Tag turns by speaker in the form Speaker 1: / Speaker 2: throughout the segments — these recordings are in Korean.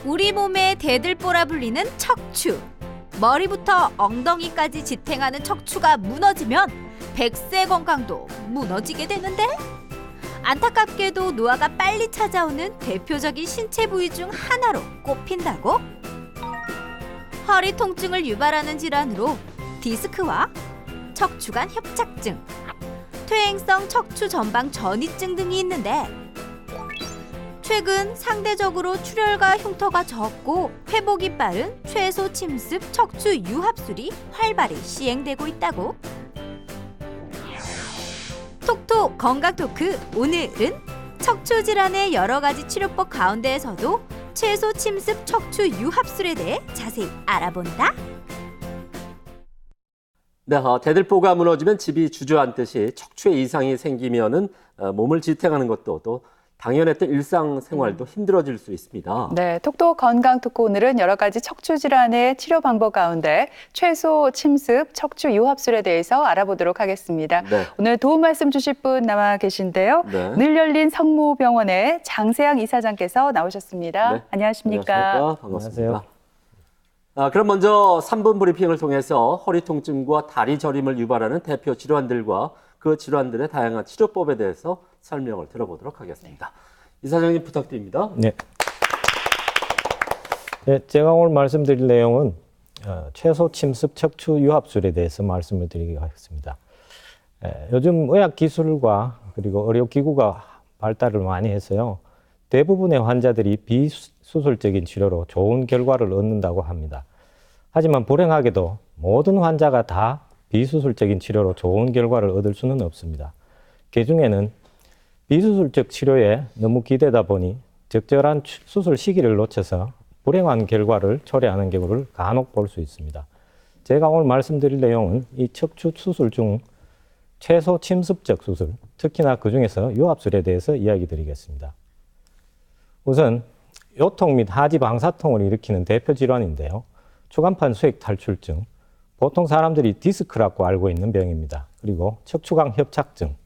Speaker 1: 우리 몸의 대들보라 불리는 척추. 머리부터 엉덩이까지 지탱하는 척추가 무너지면 100세 건강도 무너지게 되는데, 안타깝게도 노화가 빨리 찾아오는 대표적인 신체 부위 중 하나로 꼽힌다고? 허리 통증을 유발하는 질환으로 디스크와 척추관 협착증, 퇴행성 척추 전방 전이증 등이 있는데, 최근 상대적으로 출혈과 흉터가 적고 회복이 빠른 최소 침습 척추 유합술이 활발히 시행되고 있다고. 톡톡 건강 토크, 오늘은 척추 질환의 여러 가지 치료법 가운데에서도 최소 침습 척추 유합술에 대해 자세히 알아본다.
Speaker 2: 네, 대들보가 무너지면 집이 주저앉듯이 척추에 이상이 생기면은 몸을 지탱하는 것도 또 당연했던 일상생활도 힘들어질 수 있습니다.
Speaker 3: 네, 톡톡 건강 토크, 오늘은 여러 가지 척추 질환의 치료 방법 가운데 최소 침습 척추 유합술에 대해서 알아보도록 하겠습니다.
Speaker 2: 네.
Speaker 3: 오늘 도움 말씀 주실 분 나와 계신데요.
Speaker 2: 네.
Speaker 3: 늘 열린 성모병원의 장세양 이사장께서 나오셨습니다.
Speaker 2: 네.
Speaker 3: 안녕하십니까?
Speaker 2: 안녕하십니까? 반갑습니다. 그럼 먼저 3분 브리핑을 통해서 허리 통증과 다리 저림을 유발하는 대표 질환들과 그 질환들의 다양한 치료법에 대해서 설명을 들어보도록 하겠습니다. 이사장님 부탁드립니다.
Speaker 4: 네. 네, 제가 오늘 말씀드릴 내용은 최소 침습 척추 유합술에 대해서 말씀을 드리겠습니다. 요즘 의학 기술과 그리고 의료기구가 발달을 많이 해서요, 대부분의 환자들이 비수술적인 치료로 좋은 결과를 얻는다고 합니다. 하지만 불행하게도 모든 환자가 다 비수술적인 치료로 좋은 결과를 얻을 수는 없습니다. 그중에는 비수술적 치료에 너무 기대다 보니 적절한 수술 시기를 놓쳐서 불행한 결과를 초래하는 경우를 간혹 볼 수 있습니다. 제가 오늘 말씀드릴 내용은 이 척추 수술 중 최소 침습적 수술, 특히나 그중에서 유합술에 대해서 이야기 드리겠습니다. 우선 요통 및 하지 방사통을 일으키는 대표 질환인데요. 추간판 수액 탈출증, 보통 사람들이 디스크라고 알고 있는 병입니다. 그리고 척추관 협착증,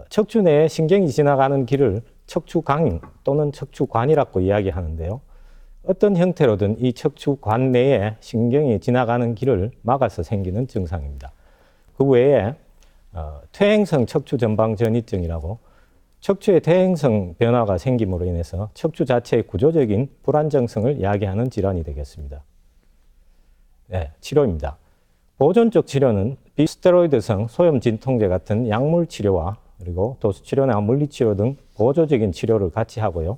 Speaker 4: 척추 내에 신경이 지나가는 길을 척추강 또는 척추관이라고 이야기하는데요. 어떤 형태로든 이 척추관 내에 신경이 지나가는 길을 막아서 생기는 증상입니다. 그 외에 퇴행성 척추 전방 전이증이라고 척추의 퇴행성 변화가 생김으로 인해서 척추 자체의 구조적인 불안정성을 야기하는 질환이 되겠습니다. 네, 치료입니다. 보존적 치료는 비스테로이드성 소염 진통제 같은 약물 치료와 그리고 도수 치료나 물리치료 등 보조적인 치료를 같이 하고요.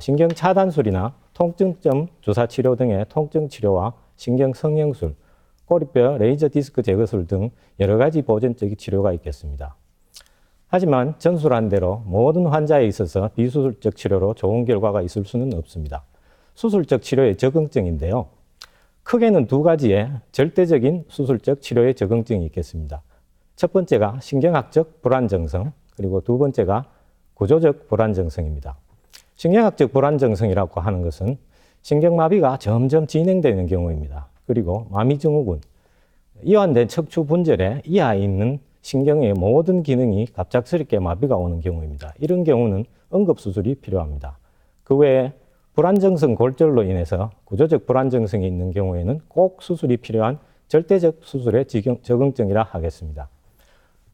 Speaker 4: 신경 차단술이나 통증점 주사 치료 등의 통증 치료와 신경 성형술, 꼬리뼈 레이저 디스크 제거술 등 여러 가지 보존적인 치료가 있겠습니다. 하지만 전술한 대로 모든 환자에 있어서 비수술적 치료로 좋은 결과가 있을 수는 없습니다. 수술적 치료의 적응증인데요. 크게는 두 가지의 절대적인 수술적 치료의 적응증이 있겠습니다. 첫 번째가 신경학적 불안정성, 그리고 두 번째가 구조적 불안정성입니다. 신경학적 불안정성이라고 하는 것은 신경마비가 점점 진행되는 경우입니다. 그리고 마미증후군, 이완된 척추 분절에 이하에 있는 신경의 모든 기능이 갑작스럽게 마비가 오는 경우입니다. 이런 경우는 응급수술이 필요합니다. 그 외에 불안정성 골절로 인해서 구조적 불안정성이 있는 경우에는 꼭 수술이 필요한 절대적 수술의 적응증이라 하겠습니다.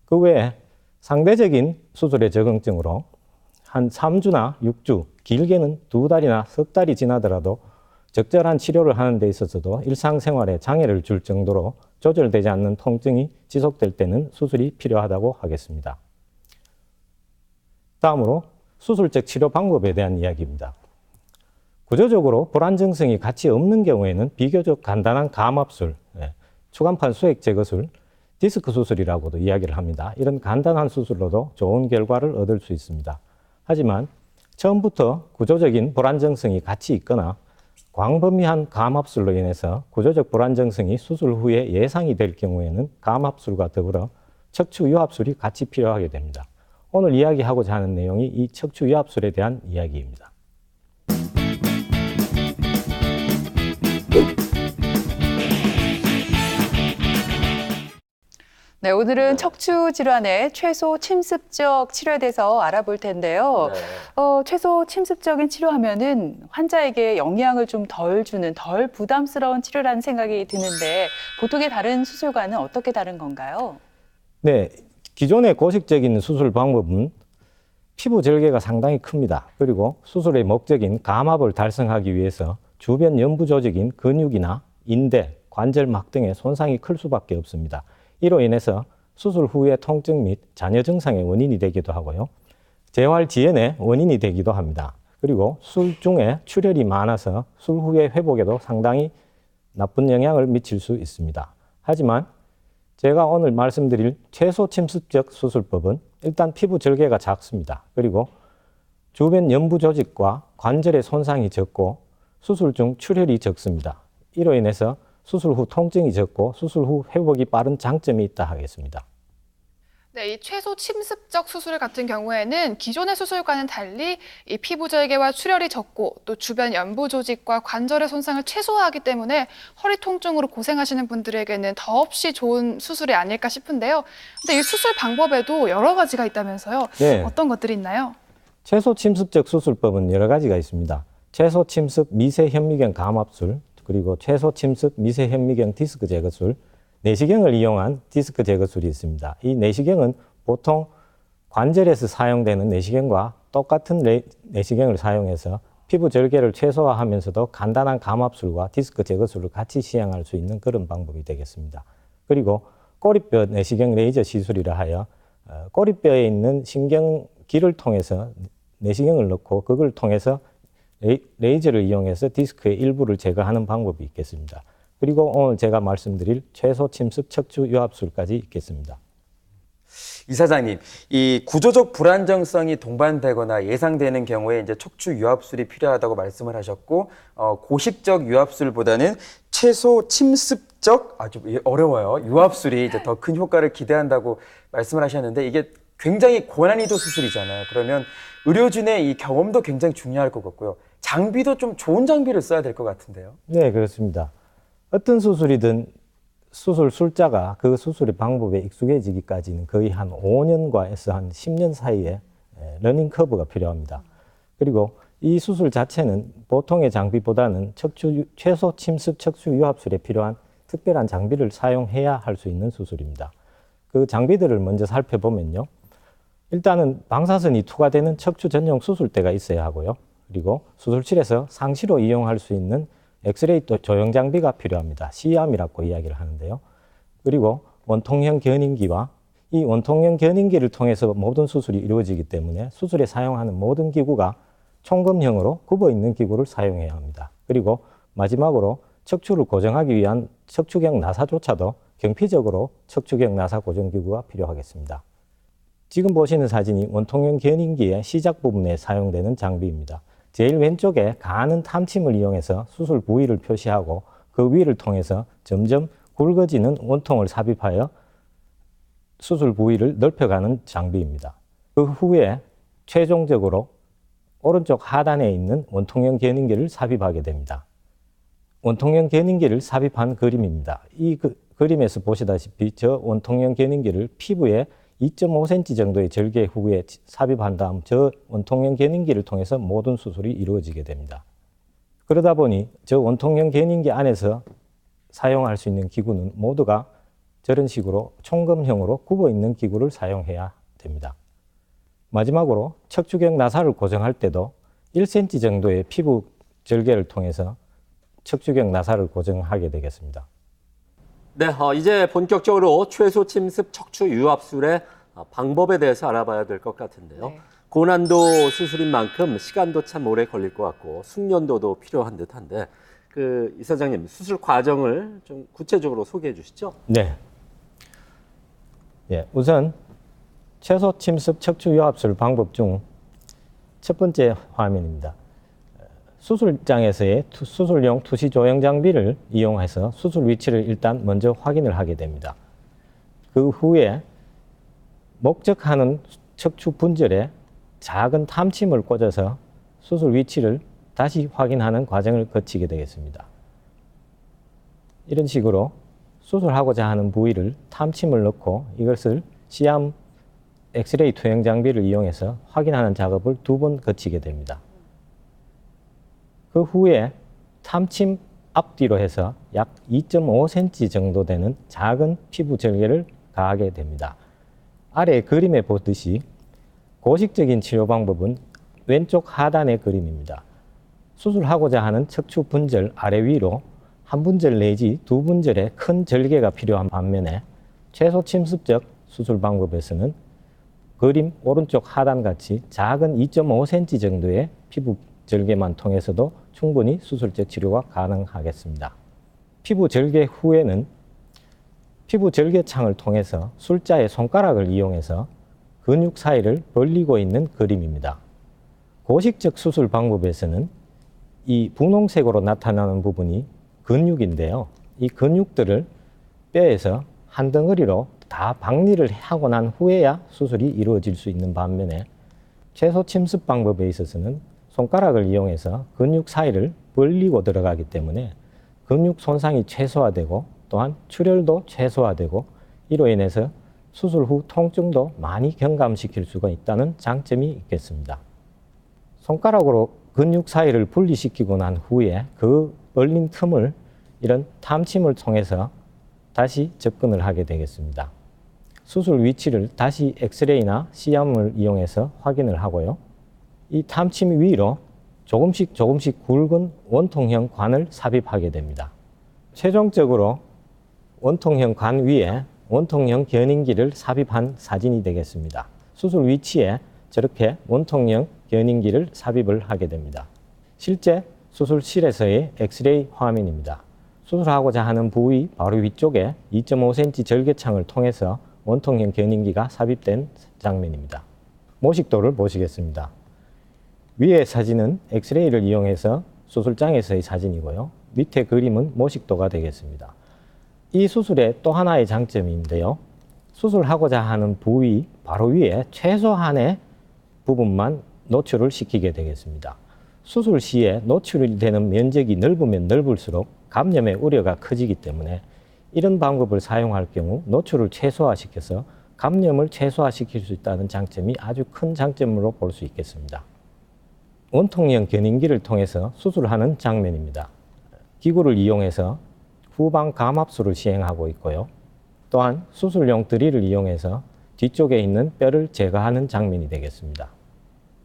Speaker 4: 그 외에 상대적인 수술의 적응증으로 한 3주나 6주, 길게는 2달이나 석 달이 지나더라도 적절한 치료를 하는 데 있어서도 일상생활에 장애를 줄 정도로 조절되지 않는 통증이 지속될 때는 수술이 필요하다고 하겠습니다. 다음으로 수술적 치료 방법에 대한 이야기입니다. 구조적으로 불안정성이 같이 없는 경우에는 비교적 간단한 감압술, 추간판 수액 제거술, 디스크 수술이라고도 이야기를 합니다. 이런 간단한 수술로도 좋은 결과를 얻을 수 있습니다. 하지만 처음부터 구조적인 불안정성이 같이 있거나 광범위한 감압술로 인해서 구조적 불안정성이 수술 후에 예상이 될 경우에는 감압술과 더불어 척추 유합술이 같이 필요하게 됩니다. 오늘 이야기하고자 하는 내용이 이 척추 유합술에 대한 이야기입니다.
Speaker 3: 네, 오늘은
Speaker 2: 네.
Speaker 3: 척추 질환의 최소 침습적 치료에 대해서 알아볼 텐데요.
Speaker 2: 네.
Speaker 3: 최소 침습적인 치료하면은 환자에게 영향을 좀 덜 주는, 덜 부담스러운 치료라는 생각이 드는데 보통의 다른 수술과는 어떻게 다른 건가요?
Speaker 4: 네, 기존의 고식적인 수술 방법은 피부 절개가 상당히 큽니다. 그리고 수술의 목적인 감압을 달성하기 위해서 주변 연부 조직인 근육이나 인대, 관절막 등의 손상이 클 수밖에 없습니다. 이로 인해서 수술 후의 통증 및 잔여 증상의 원인이 되기도 하고요. 재활 지연의 원인이 되기도 합니다. 그리고 술 중에 출혈이 많아서 술 후의 회복에도 상당히 나쁜 영향을 미칠 수 있습니다. 하지만 제가 오늘 말씀드릴 최소 침습적 수술법은 일단 피부 절개가 작습니다. 그리고 주변 연부 조직과 관절의 손상이 적고 수술 중 출혈이 적습니다. 이로 인해서 수술 후 통증이 적고 수술 후 회복이 빠른 장점이 있다 하겠습니다.
Speaker 5: 네, 이 최소 침습적 수술 같은 경우에는 기존의 수술과는 달리 이 피부 절개와 출혈이 적고 또 주변 연부 조직과 관절의 손상을 최소화하기 때문에 허리 통증으로 고생하시는 분들에게는 더없이 좋은 수술이 아닐까 싶은데요. 근데 이 수술 방법에도 여러 가지가 있다면서요.
Speaker 4: 네.
Speaker 5: 어떤 것들이 있나요?
Speaker 4: 최소 침습적 수술법은 여러 가지가 있습니다. 최소 침습 미세 현미경 감압술, 그리고 최소 침습 미세 현미경 디스크 제거술, 내시경을 이용한 디스크 제거술이 있습니다. 이 내시경은 보통 관절에서 사용되는 내시경과 똑같은 내시경을 사용해서 피부 절개를 최소화하면서도 간단한 감압술과 디스크 제거술을 같이 시행할 수 있는 그런 방법이 되겠습니다. 그리고 꼬리뼈 내시경 레이저 시술이라 하여 꼬리뼈에 있는 신경기를 통해서 내시경을 넣고 그걸 통해서 레이저를 이용해서 디스크의 일부를 제거하는 방법이 있겠습니다. 그리고 오늘 제가 말씀드릴 최소 침습 척추 유합술까지 있겠습니다.
Speaker 6: 이사장님, 이 구조적 불안정성이 동반되거나 예상되는 경우에 이제 척추 유합술이 필요하다고 말씀을 하셨고, 고식적 유합술보다는 최소 침습적, 아주 어려워요. 유합술이 이제 더 큰 효과를 기대한다고 말씀을 하셨는데, 이게 굉장히 고난이도 수술이잖아요. 그러면 의료진의 이 경험도 굉장히 중요할 것 같고요. 장비도 좀 좋은 장비를 써야 될 것 같은데요.
Speaker 4: 네, 그렇습니다. 어떤 수술이든 수술 술자가 그 수술의 방법에 익숙해지기까지는 거의 한 5년과에서 한 10년 사이에 러닝 커브가 필요합니다. 그리고 이 수술 자체는 보통의 장비보다는 최소 침습 척추 유합술에 필요한 특별한 장비를 사용해야 할 수 있는 수술입니다. 그 장비들을 먼저 살펴보면요. 일단은 방사선이 투과되는 척추 전용 수술대가 있어야 하고요. 그리고 수술실에서 상시로 이용할 수 있는 엑스레이 조형 장비가 필요합니다. C암이라고 이야기를 하는데요. 그리고 원통형 견인기와 이 원통형 견인기를 통해서 모든 수술이 이루어지기 때문에 수술에 사용하는 모든 기구가 총검형으로 굽어 있는 기구를 사용해야 합니다. 그리고 마지막으로 척추를 고정하기 위한 척추경 나사조차도 경피적으로 척추경 나사 고정 기구가 필요하겠습니다. 지금 보시는 사진이 원통형 견인기의 시작 부분에 사용되는 장비입니다. 제일 왼쪽에 가는 탐침을 이용해서 수술 부위를 표시하고 그 위를 통해서 점점 굵어지는 원통을 삽입하여 수술 부위를 넓혀가는 장비입니다. 그 후에 최종적으로 오른쪽 하단에 있는 원통형 견인기를 삽입하게 됩니다. 원통형 견인기를 삽입한 그림입니다. 이 그림에서 보시다시피 저 원통형 견인기를 피부에 2.5cm 정도의 절개 후에 삽입한 다음 저 원통형 견인기를 통해서 모든 수술이 이루어지게 됩니다. 그러다 보니 저 원통형 견인기 안에서 사용할 수 있는 기구는 모두가 저런 식으로 총검형으로 굽어 있는 기구를 사용해야 됩니다. 마지막으로 척추경 나사를 고정할 때도 1cm 정도의 피부 절개를 통해서 척추경 나사를 고정하게 되겠습니다.
Speaker 2: 네, 이제 본격적으로 최소 침습 척추 유합술의 방법에 대해서 알아봐야 될 것 같은데요.
Speaker 3: 네.
Speaker 2: 고난도 수술인 만큼 시간도 참 오래 걸릴 것 같고 숙련도도 필요한 듯한데 이 사장님 수술 과정을 좀 구체적으로 소개해 주시죠.
Speaker 4: 네. 예, 우선 최소 침습 척추 유합술 방법 중 첫 번째 화면입니다. 수술장에서의 수술용 투시 조형 장비를 이용해서 수술 위치를 일단 먼저 확인을 하게 됩니다. 그 후에 목적하는 척추 분절에 작은 탐침을 꽂아서 수술 위치를 다시 확인하는 과정을 거치게 되겠습니다. 이런 식으로 수술하고자 하는 부위를 탐침을 넣고 이것을 시암 엑스레이 투영 장비를 이용해서 확인하는 작업을 2번 거치게 됩니다. 그 후에 탐침 앞뒤로 해서 약 2.5cm 정도 되는 작은 피부 절개를 가하게 됩니다. 아래 그림에 보듯이 고식적인 치료 방법은 왼쪽 하단의 그림입니다. 수술하고자 하는 척추 분절 아래 위로 한 분절 내지 2분절의 큰 절개가 필요한 반면에 최소 침습적 수술 방법에서는 그림 오른쪽 하단같이 작은 2.5cm 정도의 피부 절개만 통해서도 충분히 수술적 치료가 가능하겠습니다. 피부 절개 후에는 피부 절개창을 통해서 술자의 손가락을 이용해서 근육 사이를 벌리고 있는 그림입니다. 고식적 수술 방법에서는 이 분홍색으로 나타나는 부분이 근육인데요. 이 근육들을 뼈에서 한 덩어리로 다 박리를 하고 난 후에야 수술이 이루어질 수 있는 반면에 최소 침습 방법에 있어서는 손가락을 이용해서 근육 사이를 벌리고 들어가기 때문에 근육 손상이 최소화되고 또한 출혈도 최소화되고 이로 인해서 수술 후 통증도 많이 경감시킬 수가 있다는 장점이 있겠습니다. 손가락으로 근육 사이를 분리시키고 난 후에 그 벌린 틈을 이런 탐침을 통해서 다시 접근을 하게 되겠습니다. 수술 위치를 다시 엑스레이나 시암을 이용해서 확인을 하고요. 이 탐침 위로 조금씩 굵은 원통형 관을 삽입하게 됩니다. 최종적으로 원통형 관 위에 원통형 견인기를 삽입한 사진이 되겠습니다. 수술 위치에 저렇게 원통형 견인기를 삽입을 하게 됩니다. 실제 수술실에서의 엑스레이 화면입니다. 수술하고자 하는 부위 바로 위쪽에 2.5cm 절개창을 통해서 원통형 견인기가 삽입된 장면입니다. 모식도를 보시겠습니다. 위의 사진은 엑스레이를 이용해서 수술장에서의 사진이고요. 밑에 그림은 모식도가 되겠습니다. 이 수술의 또 하나의 장점인데요. 수술하고자 하는 부위 바로 위에 최소한의 부분만 노출을 시키게 되겠습니다. 수술 시에 노출이 되는 면적이 넓으면 넓을수록 감염의 우려가 커지기 때문에 이런 방법을 사용할 경우 노출을 최소화시켜서 감염을 최소화시킬 수 있다는 장점이 아주 큰 장점으로 볼 수 있겠습니다. 원통형 견인기를 통해서 수술하는 장면입니다. 기구를 이용해서 후방 감압술을 시행하고 있고요. 또한 수술용 드릴을 이용해서 뒤쪽에 있는 뼈를 제거하는 장면이 되겠습니다.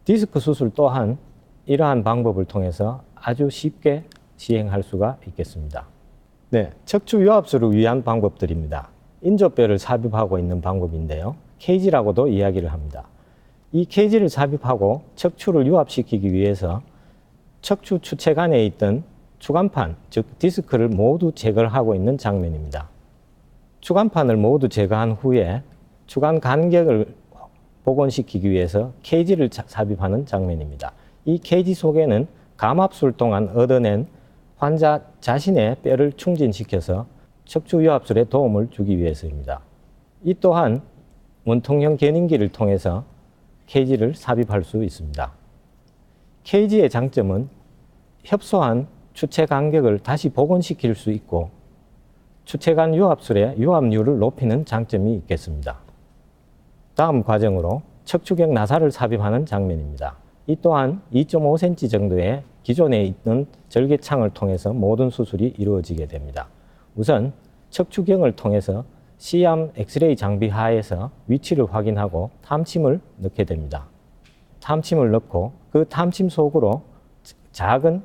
Speaker 4: 디스크 수술 또한 이러한 방법을 통해서 아주 쉽게 시행할 수가 있겠습니다. 네, 척추 유압술을 위한 방법들입니다. 인조뼈를 삽입하고 있는 방법인데요. 케이지라고도 이야기를 합니다. 이 케이지를 삽입하고 척추를 유압시키기 위해서 척추 추체관에 있던 추간판, 즉 디스크를 모두 제거를 하고 있는 장면입니다. 추간판을 모두 제거한 후에 추간 간격을 복원시키기 위해서 케이지를 삽입하는 장면입니다. 이 케이지 속에는 감압술 동안 얻어낸 환자 자신의 뼈를 충진시켜서 척추 유압술에 도움을 주기 위해서입니다. 이 또한 원통형 견인기를 통해서 케이지를 삽입할 수 있습니다. 케이지의 장점은 협소한 추체 간격을 다시 복원시킬 수 있고 추체간 유압술의 유압률을 높이는 장점이 있겠습니다. 다음 과정으로 척추경 나사를 삽입하는 장면입니다. 이 또한 2.5cm 정도의 기존에 있는 절개창을 통해서 모든 수술이 이루어지게 됩니다. 우선 척추경을 통해서 시암 엑스레이 장비 하에서 위치를 확인하고 탐침을 넣게 됩니다. 탐침을 넣고 그 탐침 속으로 작은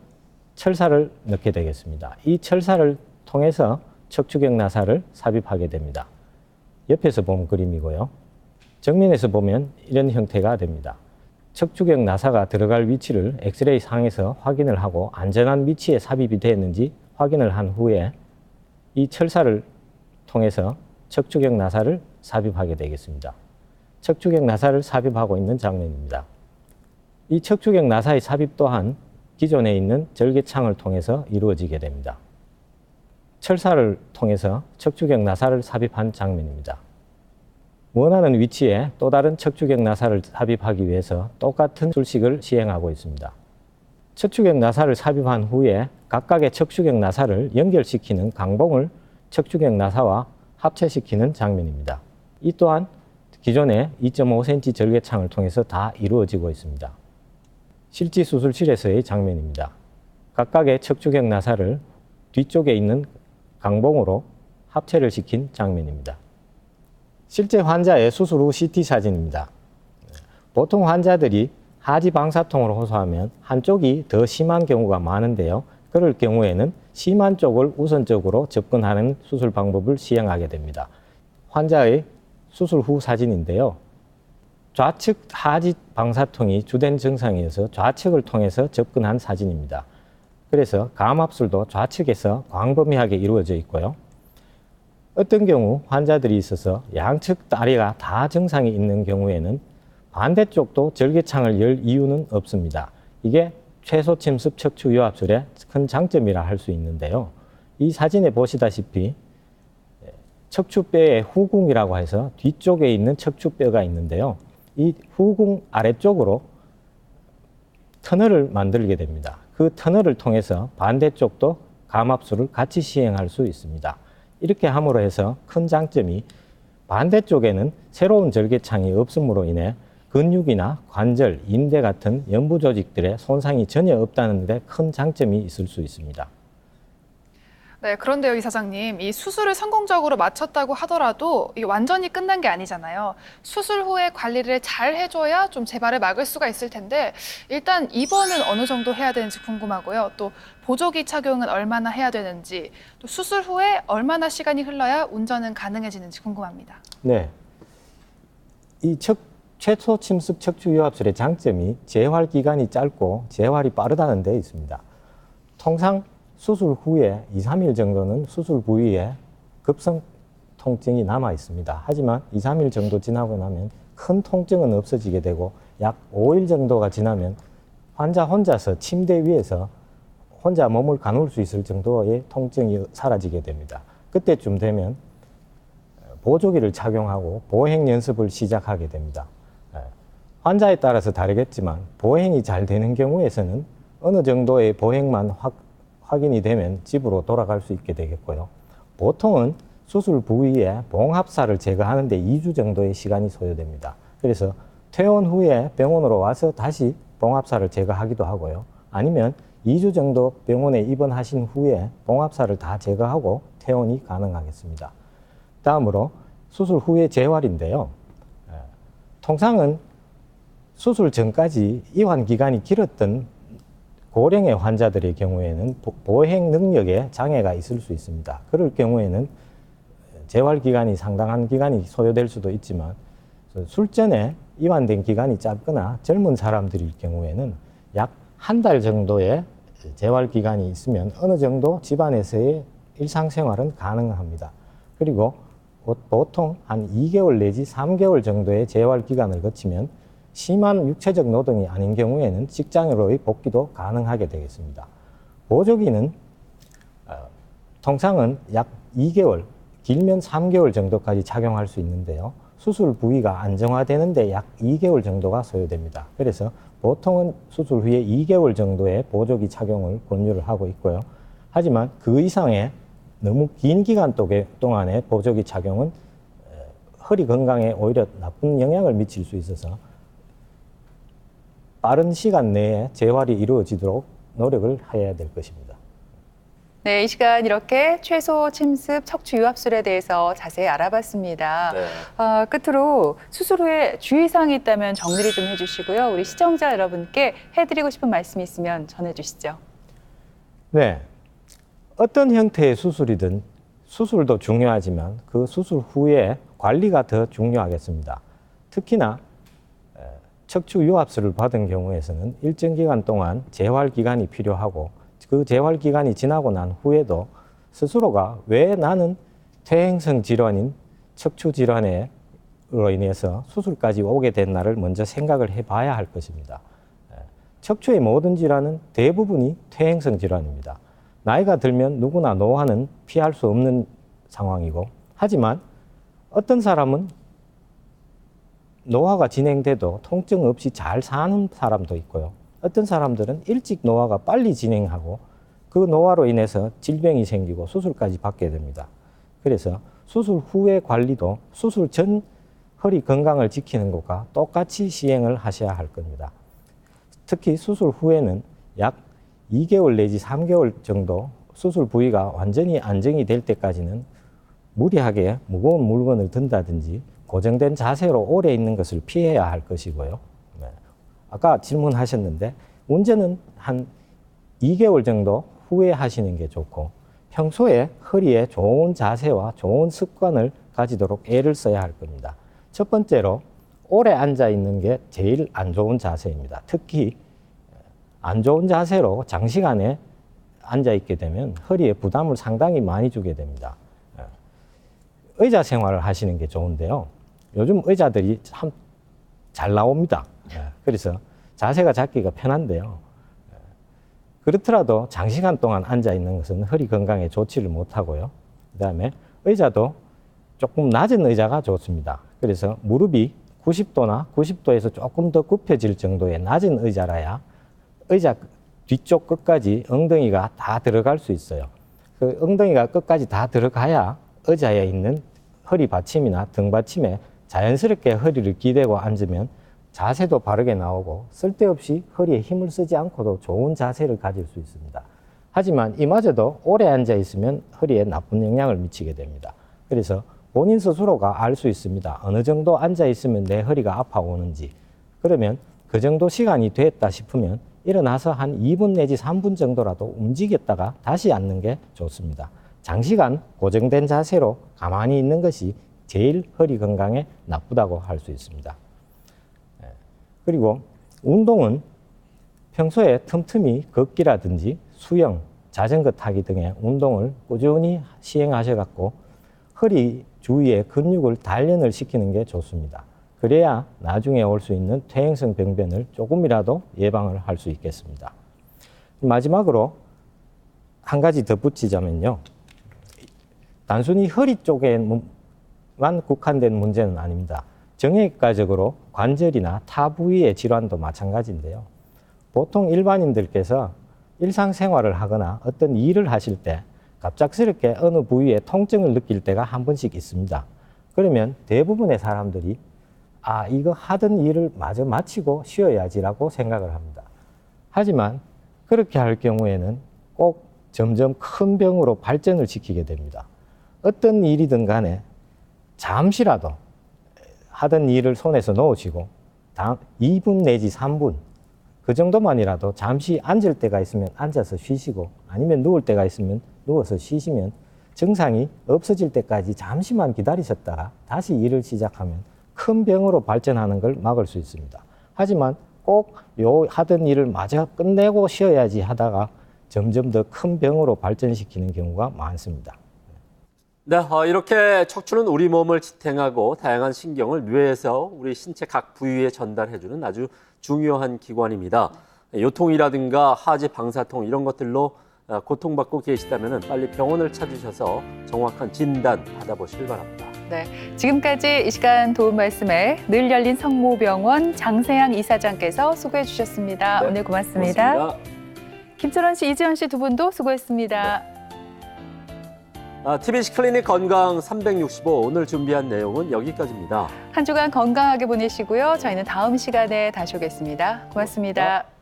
Speaker 4: 철사를 넣게 되겠습니다. 이 철사를 통해서 척추경 나사를 삽입하게 됩니다. 옆에서 본 그림이고요. 정면에서 보면 이런 형태가 됩니다. 척추경 나사가 들어갈 위치를 엑스레이 상에서 확인을 하고 안전한 위치에 삽입이 되었는지 확인을 한 후에 이 철사를 통해서 척추경 나사를 삽입하게 되겠습니다. 척추경 나사를 삽입하고 있는 장면입니다. 이 척추경 나사의 삽입 또한 기존에 있는 절개창을 통해서 이루어지게 됩니다. 철사를 통해서 척추경 나사를 삽입한 장면입니다. 원하는 위치에 또 다른 척추경 나사를 삽입하기 위해서 똑같은 술식을 시행하고 있습니다. 척추경 나사를 삽입한 후에 각각의 척추경 나사를 연결시키는 강봉을 척추경 나사와 합체시키는 장면입니다. 이 또한 기존의 2.5cm 절개창을 통해서 다 이루어지고 있습니다. 실지 수술실에서의 장면입니다. 각각의 척추경 나사를 뒤쪽에 있는 강봉으로 합체를 시킨 장면입니다. 실제 환자의 수술 후 CT 사진입니다. 보통 환자들이 하지 방사통을 호소하면 한쪽이 더 심한 경우가 많은데요. 그럴 경우에는 심한 쪽을 우선적으로 접근하는 수술 방법을 시행하게 됩니다. 환자의 수술 후 사진인데요. 좌측 하지 방사통이 주된 증상이어서 좌측을 통해서 접근한 사진입니다. 그래서 감압술도 좌측에서 광범위하게 이루어져 있고요. 어떤 경우 환자들이 있어서 양측 다리가 다 증상이 있는 경우에는 반대쪽도 절개창을 열 이유는 없습니다. 이게 최소 침습 척추 유합술의 큰 장점이라 할 수 있는데요. 이 사진에 보시다시피 척추뼈의 후궁이라고 해서 뒤쪽에 있는 척추뼈가 있는데요. 이 후궁 아래쪽으로 터널을 만들게 됩니다. 그 터널을 통해서 반대쪽도 감압술을 같이 시행할 수 있습니다. 이렇게 함으로 해서 큰 장점이 반대쪽에는 새로운 절개창이 없음으로 인해 근육이나 관절, 인대 같은 연부 조직들의 손상이 전혀 없다는 데 큰 장점이 있을 수 있습니다.
Speaker 5: 네, 그런데요, 이사장님, 이 수술을 성공적으로 마쳤다고 하더라도 이게 완전히 끝난 게 아니잖아요. 수술 후에 관리를 잘 해줘야 좀 재발을 막을 수가 있을 텐데 일단 입원은 어느 정도 해야 되는지 궁금하고요. 또 보조기 착용은 얼마나 해야 되는지, 또 수술 후에 얼마나 시간이 흘러야 운전은 가능해지는지 궁금합니다.
Speaker 4: 네, 이 최소 침습 척추 유합술의 장점이 재활 기간이 짧고 재활이 빠르다는 데 있습니다. 통상 수술 후에 2, 3일 정도는 수술 부위에 급성 통증이 남아 있습니다. 하지만 2, 3일 정도 지나고 나면 큰 통증은 없어지게 되고 약 5일 정도가 지나면 환자 혼자서 침대 위에서 혼자 몸을 가눌 수 있을 정도의 통증이 사라지게 됩니다. 그때쯤 되면 보조기를 착용하고 보행 연습을 시작하게 됩니다. 환자에 따라서 다르겠지만 보행이 잘 되는 경우에서는 어느 정도의 보행만 확인이 되면 집으로 돌아갈 수 있게 되겠고요. 보통은 수술 부위에 봉합사를 제거하는 데 2주 정도의 시간이 소요됩니다. 그래서 퇴원 후에 병원으로 와서 다시 봉합사를 제거하기도 하고요. 아니면 2주 정도 병원에 입원하신 후에 봉합사를 다 제거하고 퇴원이 가능하겠습니다. 다음으로 수술 후의 재활인데요. 통상은 수술 전까지 이완 기간이 길었던 고령의 환자들의 경우에는 보행 능력에 장애가 있을 수 있습니다. 그럴 경우에는 재활 기간이 상당한 기간이 소요될 수도 있지만 술전에 이완된 기간이 짧거나 젊은 사람들일 경우에는 약 한 달 정도의 재활 기간이 있으면 어느 정도 집안에서의 일상생활은 가능합니다. 그리고 보통 한 2개월 내지 3개월 정도의 재활 기간을 거치면 심한 육체적 노동이 아닌 경우에는 직장으로의 복귀도 가능하게 되겠습니다. 보조기는 통상은 약 2개월, 길면 3개월 정도까지 착용할 수 있는데요. 수술 부위가 안정화되는데 약 2개월 정도가 소요됩니다. 그래서 보통은 수술 후에 2개월 정도의 보조기 착용을 권유를 하고 있고요. 하지만 그 이상의 너무 긴 기간 동안의 보조기 착용은 허리 건강에 오히려 나쁜 영향을 미칠 수 있어서 빠른 시간 내에 재활이 이루어지도록 노력을 해야 될 것입니다.
Speaker 3: 네, 이 시간 이렇게 최소 침습 척추 유합술에 대해서 자세히 알아봤습니다.
Speaker 2: 네.
Speaker 3: 끝으로 수술 후에 주의사항이 있다면 정리를 좀 해주시고요. 우리 시청자 여러분께 해드리고 싶은 말씀이 있으면 전해주시죠.
Speaker 4: 네, 어떤 형태의 수술이든 수술도 중요하지만 그 수술 후에 관리가 더 중요하겠습니다. 특히나 척추 유합술을 받은 경우에서는 일정 기간 동안 재활 기간이 필요하고 그 재활 기간이 지나고 난 후에도 스스로가 왜 나는 퇴행성 질환인 척추 질환으로 인해서 수술까지 오게 됐나를 먼저 생각을 해봐야 할 것입니다. 척추의 모든 질환은 대부분이 퇴행성 질환입니다. 나이가 들면 누구나 노화는 피할 수 없는 상황이고, 하지만 어떤 사람은 노화가 진행돼도 통증 없이 잘 사는 사람도 있고요. 어떤 사람들은 일찍 노화가 빨리 진행하고 그 노화로 인해서 질병이 생기고 수술까지 받게 됩니다. 그래서 수술 후의 관리도 수술 전 허리 건강을 지키는 것과 똑같이 시행을 하셔야 할 겁니다. 특히 수술 후에는 약 2개월 내지 3개월 정도 수술 부위가 완전히 안정이 될 때까지는 무리하게 무거운 물건을 든다든지 고정된 자세로 오래 있는 것을 피해야 할 것이고요. 네. 아까 질문하셨는데 문제는 한 2개월 정도 후에 하시는 게 좋고 평소에 허리에 좋은 자세와 좋은 습관을 가지도록 애를 써야 할 겁니다. 첫 번째로 오래 앉아 있는 게 제일 안 좋은 자세입니다. 특히 안 좋은 자세로 장시간에 앉아 있게 되면 허리에 부담을 상당히 많이 주게 됩니다. 의자 생활을 하시는 게 좋은데요. 요즘 의자들이 참 잘 나옵니다. 그래서 자세가 잡기가 편한데요. 그렇더라도 장시간 동안 앉아 있는 것은 허리 건강에 좋지를 못하고요. 그다음에 의자도 조금 낮은 의자가 좋습니다. 그래서 무릎이 90도나 90도에서 조금 더 굽혀질 정도의 낮은 의자라야 의자 뒤쪽 끝까지 엉덩이가 다 들어갈 수 있어요. 그 엉덩이가 끝까지 다 들어가야 의자에 있는 허리 받침이나 등 받침에 자연스럽게 허리를 기대고 앉으면 자세도 바르게 나오고 쓸데없이 허리에 힘을 쓰지 않고도 좋은 자세를 가질 수 있습니다. 하지만 이마저도 오래 앉아 있으면 허리에 나쁜 영향을 미치게 됩니다. 그래서 본인 스스로가 알 수 있습니다. 어느 정도 앉아 있으면 내 허리가 아파오는지. 그러면 그 정도 시간이 됐다 싶으면 일어나서 한 2분 내지 3분 정도라도 움직였다가 다시 앉는 게 좋습니다. 장시간 고정된 자세로 가만히 있는 것이 제일 허리 건강에 나쁘다고 할 수 있습니다. 그리고 운동은 평소에 틈틈이 걷기라든지 수영, 자전거 타기 등의 운동을 꾸준히 시행하셔갖고 허리 주위의 근육을 단련을 시키는 게 좋습니다. 그래야 나중에 올 수 있는 퇴행성 병변을 조금이라도 예방을 할 수 있겠습니다. 마지막으로 한 가지 덧붙이자면요. 단순히 허리 쪽에만 국한된 문제는 아닙니다. 정형외과적으로 관절이나 타 부위의 질환도 마찬가지인데요. 보통 일반인들께서 일상생활을 하거나 어떤 일을 하실 때 갑작스럽게 어느 부위에 통증을 느낄 때가 한 번씩 있습니다. 그러면 대부분의 사람들이 이거 하던 일을 마저 마치고 쉬어야지라고 생각을 합니다. 하지만 그렇게 할 경우에는 꼭 점점 큰 병으로 발전을 시키게 됩니다. 어떤 일이든 간에 잠시라도 하던 일을 손에서 놓으시고 2분 내지 3분 그 정도만이라도 잠시 앉을 때가 있으면 앉아서 쉬시고 아니면 누울 때가 있으면 누워서 쉬시면 증상이 없어질 때까지 잠시만 기다리셨다가 다시 일을 시작하면 큰 병으로 발전하는 걸 막을 수 있습니다. 하지만 꼭 하던 일을 마저 끝내고 쉬어야지 하다가 점점 더 큰 병으로 발전시키는 경우가 많습니다.
Speaker 2: 네, 이렇게 척추는 우리 몸을 지탱하고 다양한 신경을 뇌에서 우리 신체 각 부위에 전달해주는 아주 중요한 기관입니다. 요통이라든가 하지, 방사통 이런 것들로 고통받고 계시다면 빨리 병원을 찾으셔서 정확한 진단 받아보시길 바랍니다.
Speaker 3: 네, 지금까지 이 시간 도움 말씀에 늘 열린 성모병원 장세양 이사장께서 수고해 주셨습니다.
Speaker 2: 네,
Speaker 3: 오늘 고맙습니다.
Speaker 2: 고맙습니다.
Speaker 3: 김철원 씨, 이지연 씨 두 분도 수고했습니다.
Speaker 2: TBC 클리닉 건강 365 오늘 준비한 내용은 여기까지입니다.
Speaker 3: 한 주간 건강하게 보내시고요. 저희는 다음 시간에 다시 오겠습니다. 고맙습니다.